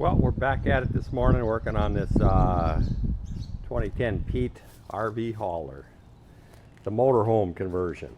Well, we're back at it this morning working on this 2010 Pete RV hauler, the motorhome conversion.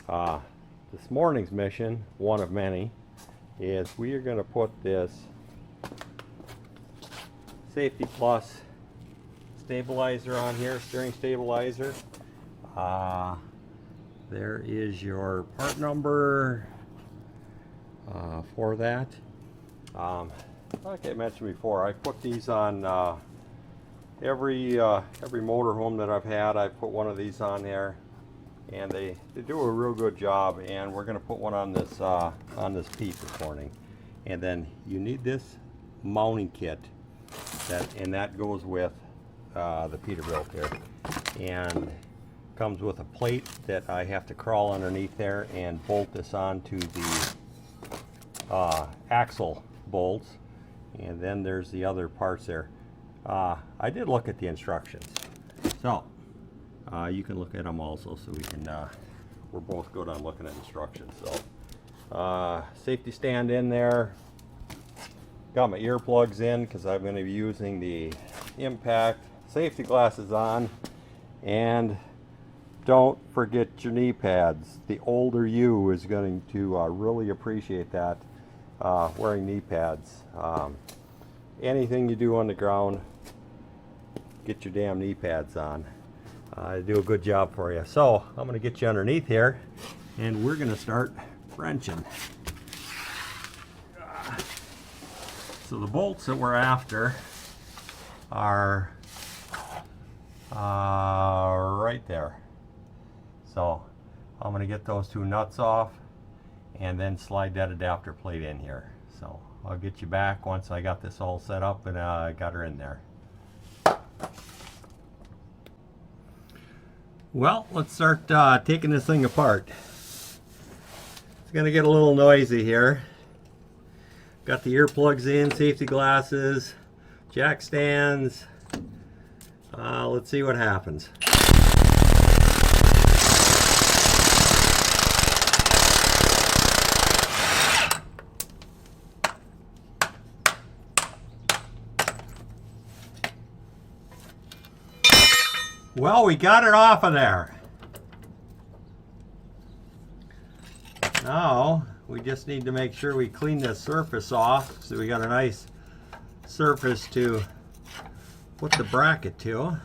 This morning's mission, one of many, is we are going to put this Safety Plus stabilizer on here, steering stabilizer. There is your part number for that. Like I mentioned before, I put these on every motorhome that I've had. I put one of these on there, and they do a real good job. And we're going to put one on this Pete this morning. And then you need this mounting kit, that goes with the Peterbilt there, and comes with a plate that I have to crawl underneath there and bolt this onto the axle bolts. And then there's the other parts there. I did look at the instructions, so you can look at them also, so we can we're both good on looking at instructions. So safety stand in there, got my earplugs in because I'm going to be using the impact, safety glasses on, and don't forget your knee pads. The older you is going to really appreciate that, wearing knee pads. Anything you do on the ground, get your damn knee pads on. They do a good job for you. So I'm going to get you underneath here, and we're going to start wrenching. So the bolts that we're after are right there. So I'm going to get those two nuts off and then slide that adapter plate in here. So I'll get you back once I got this all set up and got her in there. Well, let's start taking this thing apart. It's going to get a little noisy here. Got the earplugs in, safety glasses, jack stands. Let's see what happens. Well, we got it off of there. Now, we just need to make sure we clean this surface off so we got a nice surface to put the bracket to.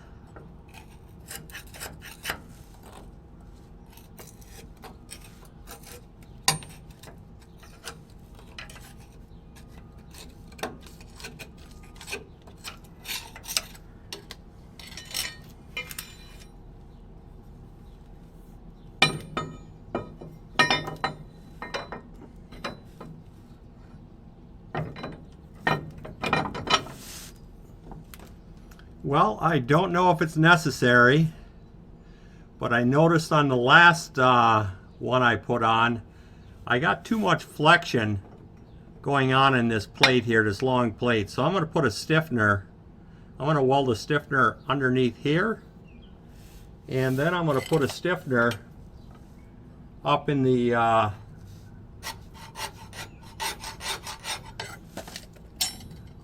Well, I don't know if it's necessary, but I noticed on the last one I put on, I got too much flexion going on in this plate here, this long plate. So I'm going to put a stiffener. I'm going to weld a stiffener underneath here, and then I'm going to put a stiffener up in the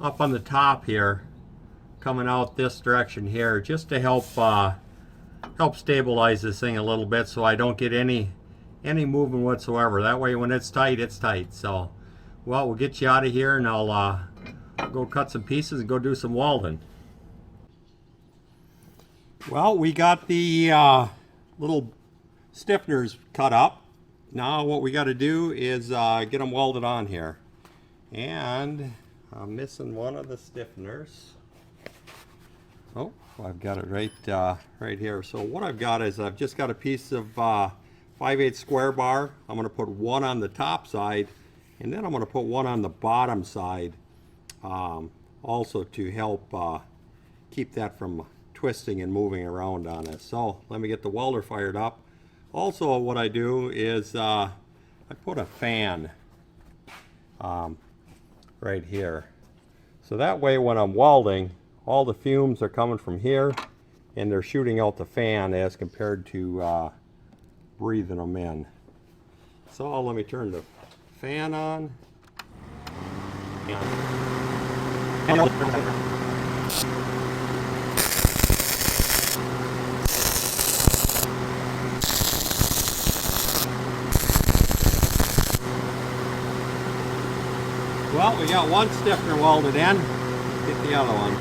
up on the top here, coming out this direction here, just to help stabilize this thing a little bit, so I don't get any movement whatsoever. That way, when it's tight, it's tight. So, well, we'll get you out of here, and I'll go cut some pieces and go do some welding. Well, we got the little stiffeners cut up. Now what we got to do is get them welded on here, and I'm missing one of the stiffeners. Oh, I've got it right here. So what I've got is I've just got a piece of 5/8 square bar. I'm going to put one on the top side, and then I'm going to put one on the bottom side, also to help keep that from twisting and moving around on it. So let me get the welder fired up. Also, what I do is I put a fan right here. So that way when I'm welding, all the fumes are coming from here, and they're shooting out the fan as compared to breathing them in. So let me turn the fan on. And Well, we got one stiffener welded in. Get the other one.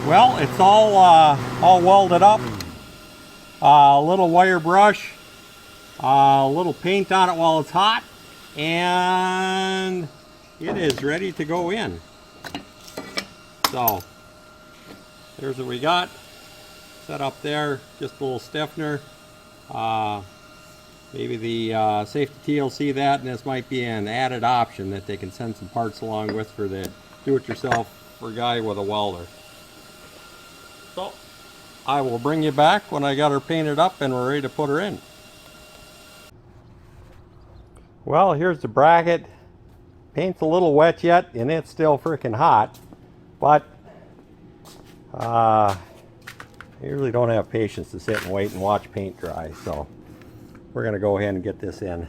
Well, it's all welded up. A little wire brush, a little paint on it while it's hot, and it is ready to go in. So there's what we got set up there. Just a little stiffener. Maybe the safety T will see that, and this might be an added option that they can send some parts along with for the do-it-yourself for a guy with a welder. So I will bring you back when I got her painted up and we're ready to put her in. Well, here's the bracket. Paint's a little wet yet and it's still freaking hot, but I usually don't have patience to sit and wait and watch paint dry, so we're gonna go ahead and get this in.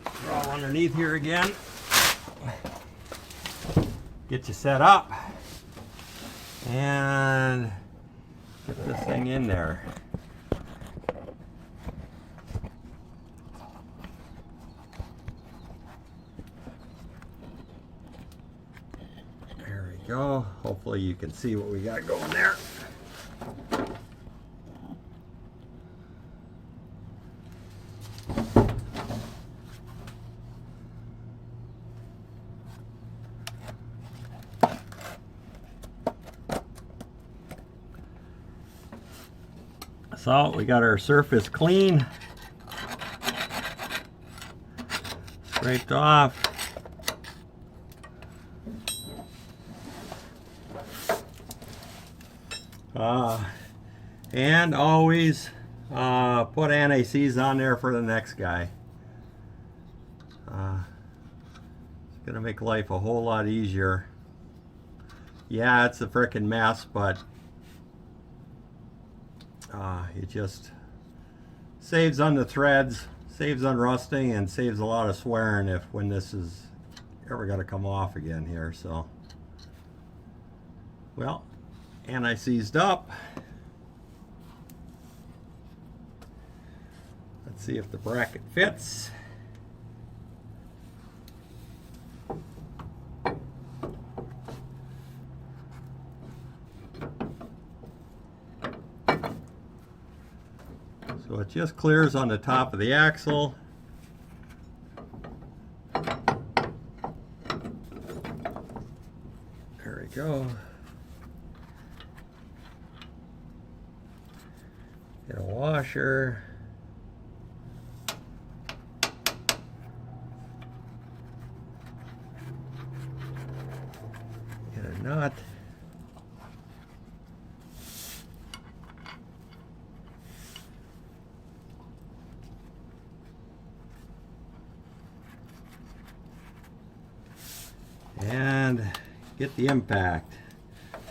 Crawl underneath here again. Get you set up and get this thing in there. There we go. Hopefully you can see what we got going there. So we got our surface clean, scraped off. And always put anti-seize on there for the next guy. It's gonna make life a whole lot easier. Yeah, it's a frickin' mess, but it just saves on the threads, saves on rusting, and saves a lot of swearing when this is ever going to come off again here. So, well, anti-seized up. Let's see if the bracket fits. So it just clears on the top of the axle. There we go. Get a washer. Get a nut. And get the impact.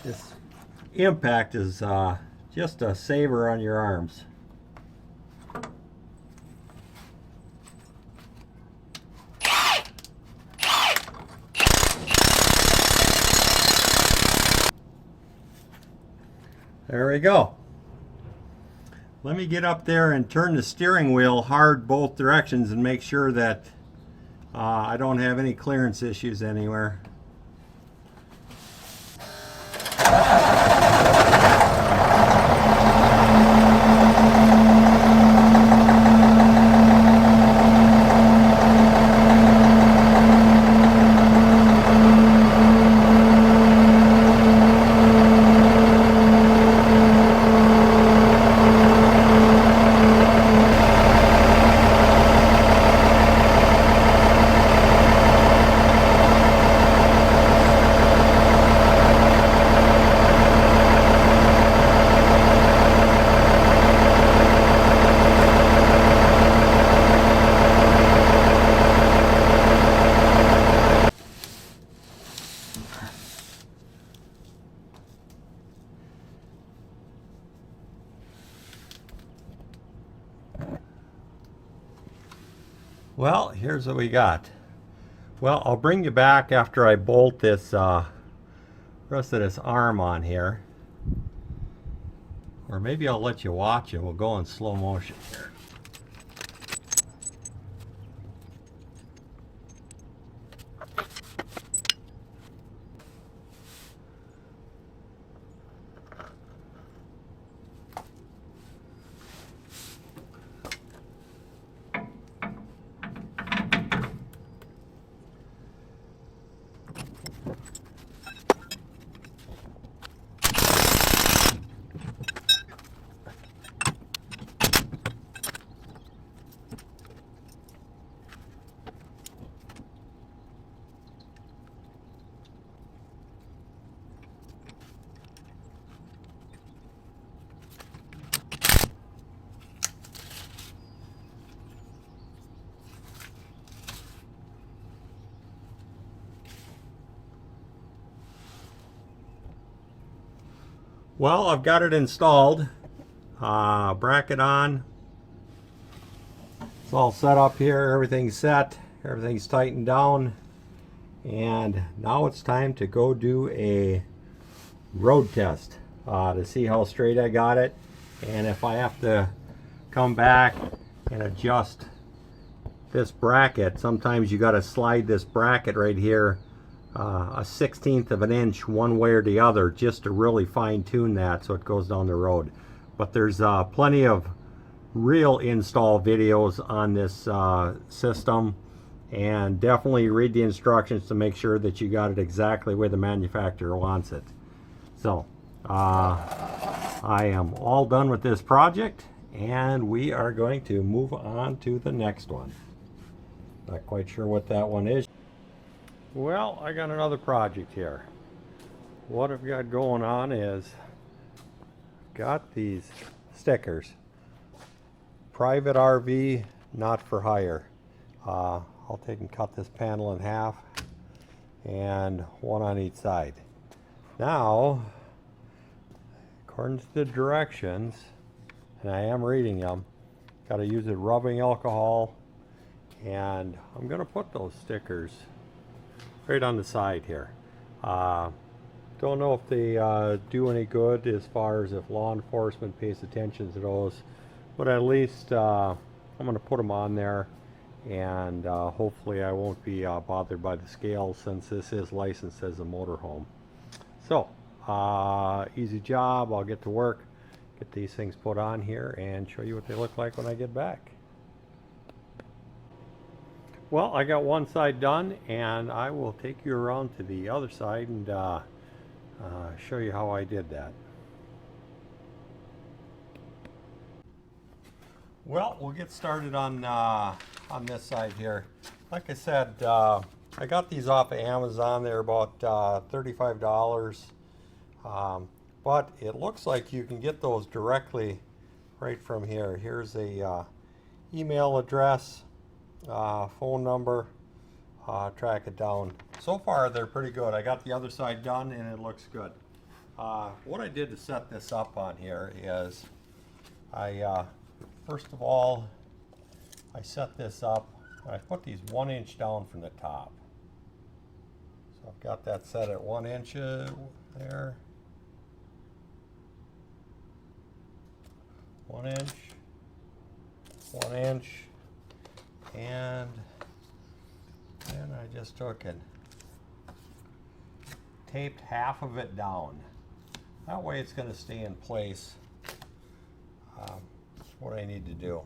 This impact is just a saver on your arms. There we go. Let me get up there and turn the steering wheel hard both directions and make sure that I don't have any clearance issues anywhere. Well, here's what we got. Well, I'll bring you back after I bolt this rest of this arm on here. Or maybe I'll let you watch it. We'll go in slow motion here. Well, I've got it installed. Bracket on. It's all set up here. Everything's set. Everything's tightened down. And now it's time to go do a road test to see how straight I got it. And if I have to come back and adjust this bracket, sometimes you got to slide this bracket right here a 1/16 of an inch one way or the other just to really fine tune that so it goes down the road. But there's plenty of real install videos on this system, and definitely read the instructions to make sure that you got it exactly where the manufacturer wants it. So I am all done with this project, and we are going to move on to the next one. Not quite sure what that one is. Well, I got another project here. What I've got going on is got these stickers. Private RV, not for hire. I'll take and cut this panel in half, and one on each side. Now, according to the directions, and I am reading them, got to use a rubbing alcohol, and I'm going to put those stickers right on the side here. Don't know if they do any good as far as if law enforcement pays attention to those, but at least I'm going to put them on there, and hopefully I won't be bothered by the scale since this is licensed as a motorhome. So easy job. I'll get to work, get these things put on here, and show you what they look like when I get back. Well, I got one side done, and I will take you around to the other side and show you how I did that. Well, we'll get started on this side here. Like I said, I got these off of Amazon. They're about $35, but it looks like you can get those directly right from here. Here's a email address, phone number, track it down. So far they're pretty good. I got the other side done and it looks good. What I did to set this up on here is I first of all I set this up and I put these 1 inch down from the top. So I've got that set at 1 inch there. 1 inch, 1 inch, and then I just took and taped half of it down. That way it's going to stay in place. That's what I need to do.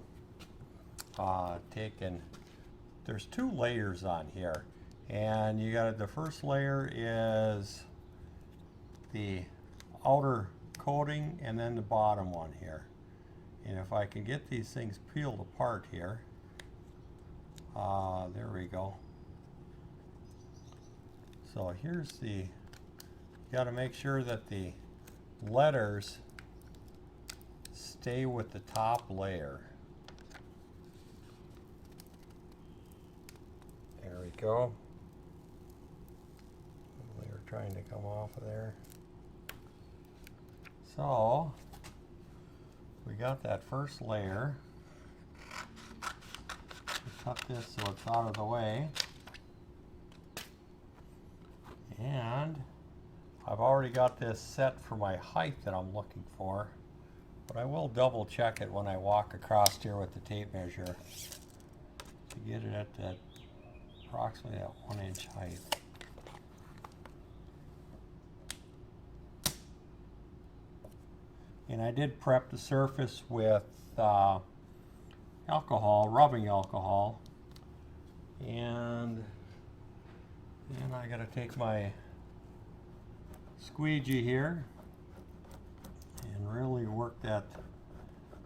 There's 2 layers on here, and you got the first layer is the outer coating, and then the bottom one here. And if I can get these things peeled apart here, there we go. So here's you got to make sure that the letters stay with the top layer. There we go. We were trying to come off of there. So we got that first layer. cut this so it's out of the way. And I've already got this set for my height that I'm looking for, but I will double check it when I walk across here with the tape measure to get it at that approximately that 1-inch height. And I did prep the surface with alcohol, rubbing alcohol, and then I gotta take my squeegee here and really work that,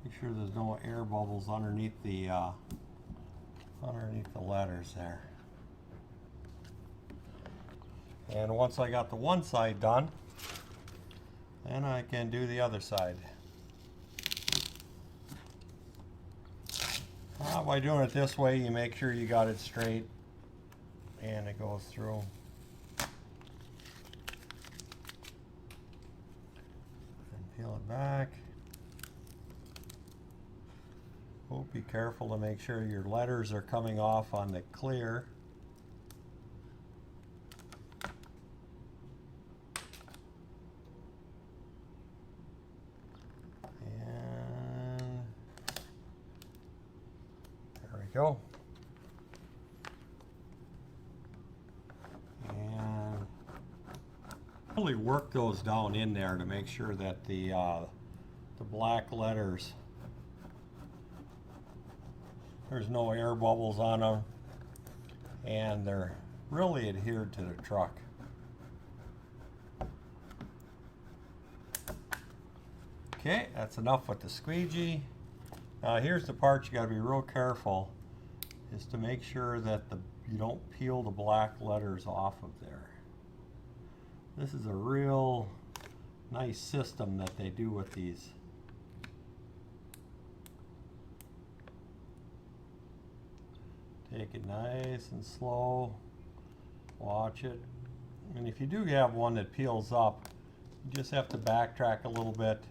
make sure there's no air bubbles underneath the letters there. And once I got the one side done, then I can do the other side. By doing it this way, you make sure you got it straight and it goes through. And peel it back. Oh, be careful to make sure your letters are coming off on the clear. Go. And really work those down in there to make sure that the black letters, there's no air bubbles on them and they're really adhered to the truck. Okay, that's enough with the squeegee. Now here's the part you got to be real careful, is to make sure that you don't peel the black letters off of there. This is a real nice system that they do with these. Take it nice and slow, watch it, and if you do have one that peels up, you just have to backtrack a little bit,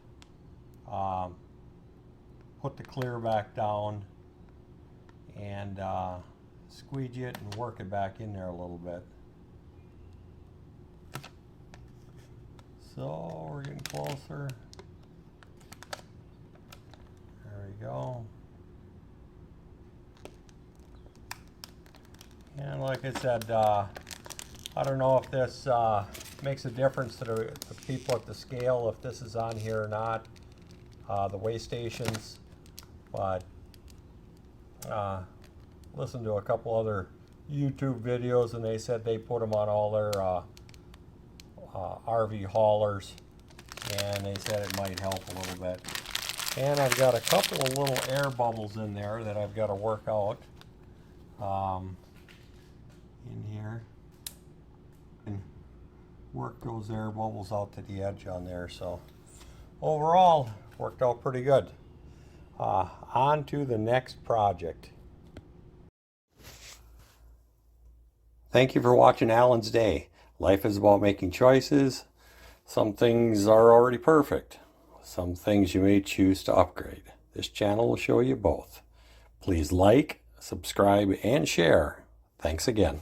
put the clear back down, and squeegee it and work it back in there a little bit. So we're getting closer. There we go. And like I said, I don't know if this makes a difference to the people at the scale, if this is on here or not, the weigh stations, but listened to a couple other YouTube videos and they said they put them on all their RV haulers, and they said it might help a little bit. And I've got a couple of little air bubbles in there that I've got to work out in here, and work those air bubbles out to the edge on there. So overall, worked out pretty good. On to the next project. Thank you for watching Alan's Day. Life is about making choices. Some things are already perfect. Some things you may choose to upgrade. This channel will show you both. Please like, subscribe, and share. Thanks again.